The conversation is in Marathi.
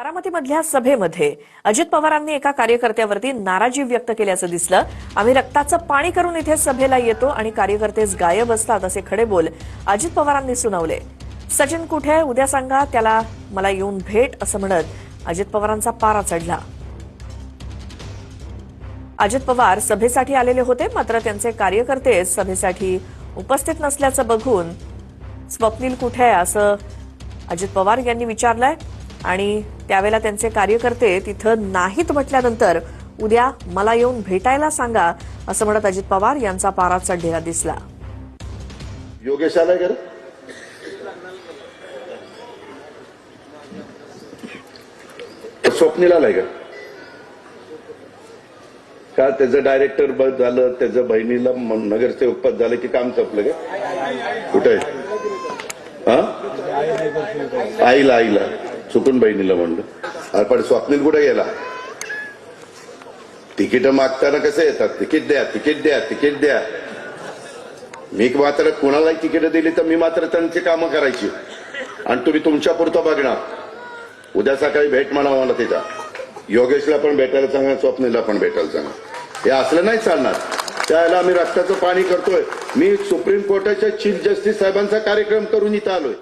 बारामतीमधल्या सभेमध्ये अजित पवारांनी एका कार्यकर्त्यावरती नाराजी व्यक्त केल्याचं दिसलं। आम्ही रक्ताचं पाणी करून इथे सभेला येतो आणि कार्यकर्तेच गायब असतात असे खडे बोल अजित पवारांनी सुनावले। सचिन कुठे आहे उद्या सांगा त्याला, मला येऊन भेट असं म्हणत अजित पवारांचा पारा चढला। अजित पवार सभेसाठी आलेले होते, मात्र त्यांचे कार्यकर्ते सभेसाठी उपस्थित नसल्याचं बघून स्वप्नील कुठे आहे असं अजित पवार यांनी विचारलंय आणि त्यावेळेला त्यांचे कार्यकर्ते तिथं नाहीत म्हटल्यानंतर उद्या मला येऊन भेटायला सांगा असं म्हणत अजित पवार यांचा पारा चढलेला दिसला। योगेश आलाय का? स्वप्नील आलाय का? का त्याचं डायरेक्टर पद झालं, त्याचं बहिणीला नगरसेवक पद झालं की काम संपलं का? कुठे आईला चुकून बहिणीला म्हणलं। पण स्वप्नील कुठे गेला? तिकीट मागताना कसं येतात, तिकीट द्या तिकीट द्या तिकीट द्या। मी मात्र कोणालाही तिकीट दिली तर मी मात्र त्यांची कामं करायची आणि तुम्ही तुमच्या पुरतं बघणार। उद्या सकाळी भेट म्हणा मला तिचा, योगेशला पण भेटायला सांगा, स्वप्नीलला पण भेटायला सांगा। हे असलं नाही चालणार। त्याला आम्ही रक्ताचं पाणी करतोय। मी सुप्रीम कोर्टाच्या चीफ जस्टिस साहेबांचा कार्यक्रम करून इथं आलोय।